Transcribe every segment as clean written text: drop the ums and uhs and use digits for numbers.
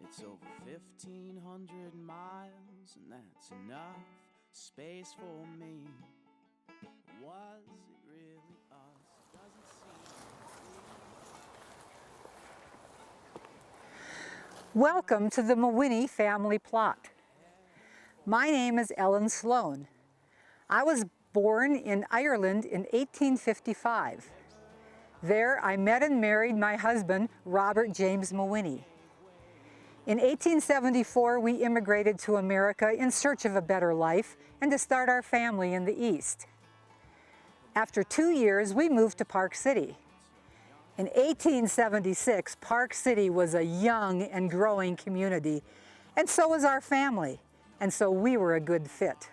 It's over 1,500 miles, and that's enough space for me. Was it really us? Doesn't seem. Welcome to the Mawhinney family plot. My name is Ellen Sloan. I was born in Ireland in 1855. There I met and married my husband, Robert James Mawhinney. In 1874, we immigrated to America in search of a better life and to start our family in the East. After 2 years, we moved to Park City. In 1876, Park City was a young and growing community, and so was our family, and so we were a good fit.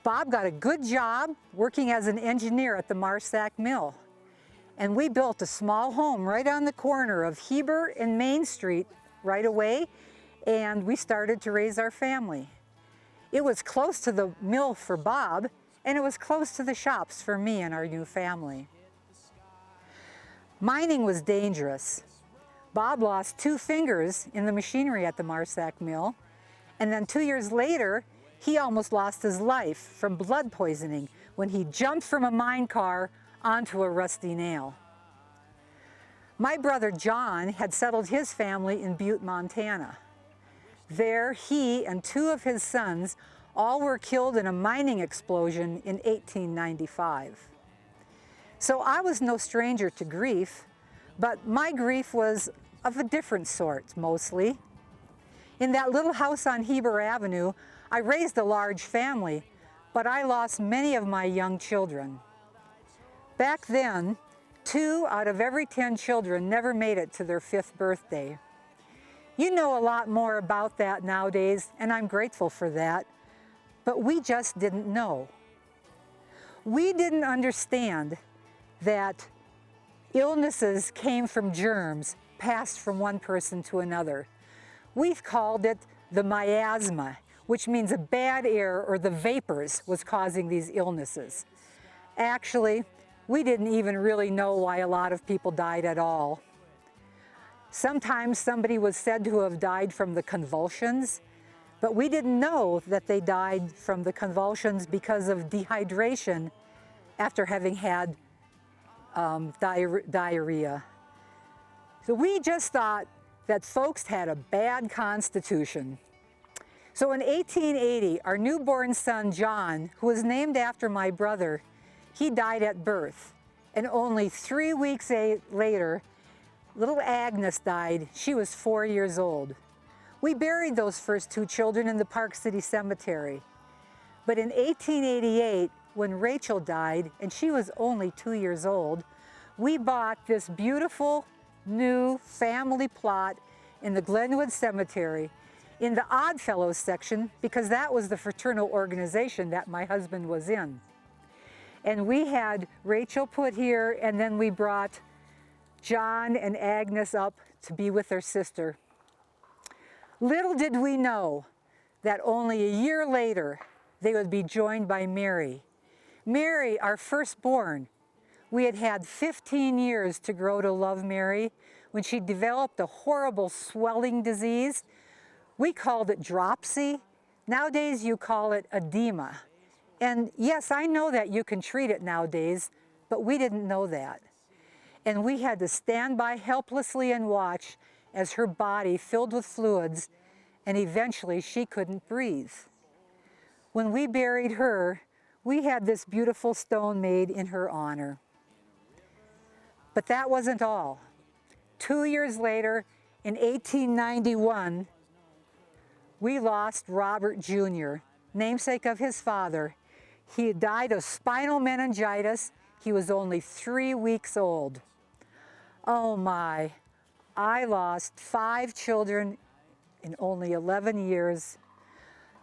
Bob got a good job working as an engineer at the Marsack Mill, and we built a small home right on the corner of Heber and Main Street right away, and we started to raise our family. It was close to the mill for Bob, and it was close to the shops for me and our new family. Mining was dangerous. Bob lost 2 fingers in the machinery at the Marsack Mill, and then 2 years later, he almost lost his life from blood poisoning when he jumped from a mine car onto a rusty nail. My brother John had settled his family in Butte, Montana. There, he and 2 of his sons all were killed in a mining explosion in 1895. So I was no stranger to grief, but my grief was of a different sort, mostly. In that little house on Heber Avenue, I raised a large family, but I lost many of my young children. Back then, 2 out of every 10 children never made it to their 5th birthday. You know a lot more about that nowadays, and I'm grateful for that, but we just didn't know. We didn't understand that illnesses came from germs passed from one person to another. We've called it the miasma, which means a bad air or the vapors was causing these illnesses. Actually, we didn't even really know why a lot of people died at all. Sometimes somebody was said to have died from the convulsions, but we didn't know that they died from the convulsions because of dehydration after having had diarrhea. So we just thought that folks had a bad constitution. So in 1880, our newborn son, John, who was named after my brother, he died at birth. And only 3 weeks later, little Agnes died. She was 4 years old. We buried those first 2 children in the Park City Cemetery. But in 1888, when Rachel died, and she was only 2 years old, we bought this beautiful new family plot in the Glenwood Cemetery in the Odd Fellows section, because that was the fraternal organization that my husband was in. And we had Rachel put here, and then we brought John and Agnes up to be with their sister. Little did we know that only a year later, they would be joined by Mary. Mary, our firstborn. We had had 15 years to grow to love Mary when she developed a horrible swelling disease. We called it dropsy. Nowadays, you call it edema. And yes, I know that you can treat it nowadays, but we didn't know that. And we had to stand by helplessly and watch as her body filled with fluids, and eventually she couldn't breathe. When we buried her, we had this beautiful stone made in her honor. But that wasn't all. 2 years later, in 1891, we lost Robert Jr., namesake of his father. He died of spinal meningitis. He was only 3 weeks old. Oh my, I lost 5 children in only 11 years.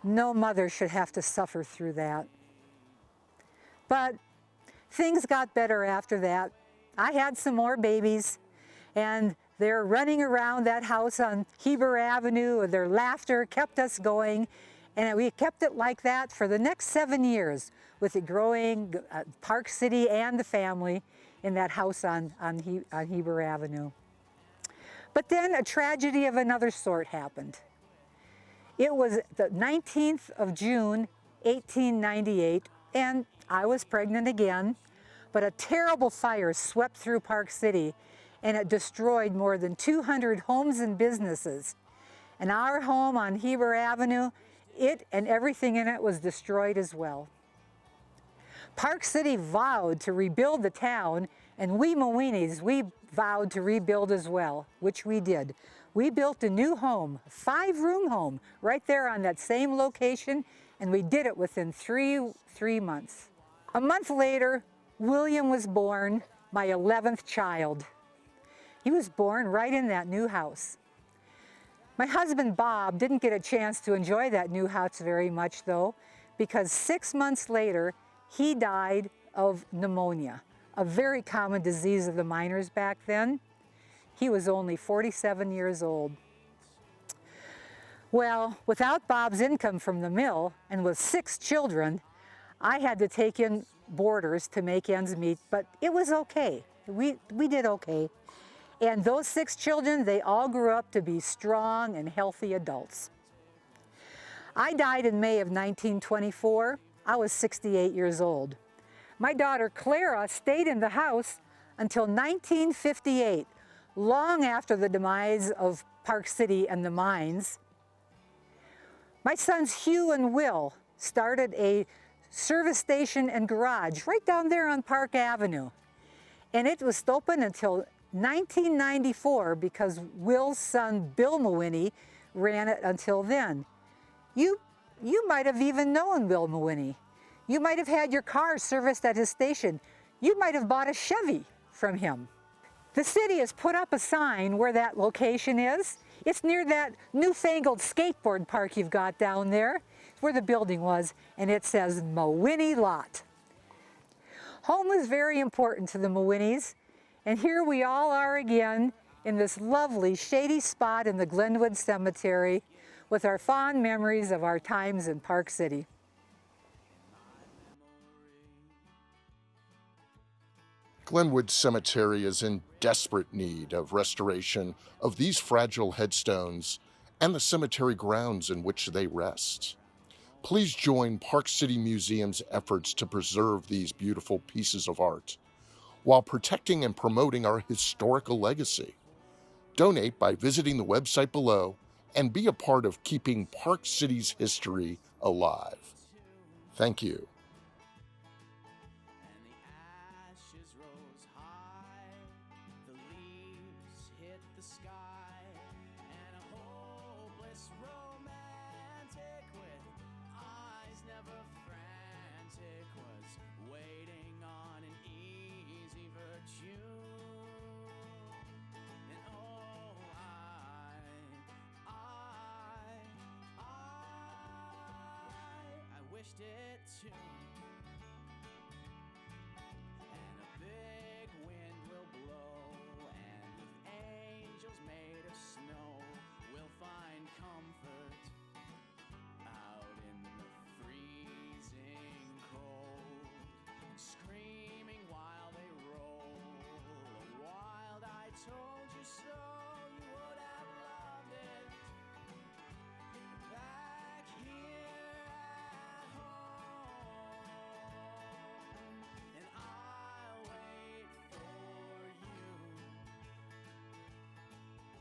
No mother should have to suffer through that. But things got better after that. I had some more babies, and they're running around that house on Heber Avenue, and their laughter kept us going, and we kept it like that for the next 7 years, with it growing, Park City and the family in that house on Heber Avenue. But then a tragedy of another sort happened. It was the 19th of June, 1898, and I was pregnant again, but a terrible fire swept through Park City, and it destroyed more than 200 homes and businesses. And our home on Heber Avenue, it and everything in it was destroyed as well. Park City vowed to rebuild the town, and we Mawhinneys, we vowed to rebuild as well, which we did. We built a new home, a 5-room home, right there on that same location, and we did it within three months. A month later, William was born, my 11th child. He was born right in that new house. My husband, Bob, didn't get a chance to enjoy that new house very much, though, because 6 months later, he died of pneumonia, a very common disease of the miners back then. He was only 47 years old. Well, without Bob's income from the mill, and with 6 children, I had to take in boarders to make ends meet, but it was okay. We did okay. And those 6 children, they all grew up to be strong and healthy adults. I died in May of 1924. I was 68 years old. My daughter Clara stayed in the house until 1958, long after the demise of Park City and the mines. My sons Hugh and Will started a service station and garage right down there on Park Avenue. And it was open until 1994 because Will's son Bill Mawhinney ran it until then. You might have even known Bill Mawhinney. You might have had your car serviced at his station. You might have bought a Chevy from him. The city has put up a sign where that location is. It's near that newfangled skateboard park you've got down there, where the building was, and it says Mawhinney Lot. Home is very important to the Mawhinneys, and here we all are again in this lovely shady spot in the Glenwood Cemetery with our fond memories of our times in Park City. Glenwood Cemetery is in desperate need of restoration of these fragile headstones and the cemetery grounds in which they rest. Please join Park City Museum's efforts to preserve these beautiful pieces of art while protecting and promoting our historical legacy. Donate by visiting the website below and be a part of keeping Park City's history alive. Thank you. And the ashes rose high, the leaves hit the sky, and a hopeless romantic with eyes never frantic was waiting on an easy virtue. And oh, I wished it too.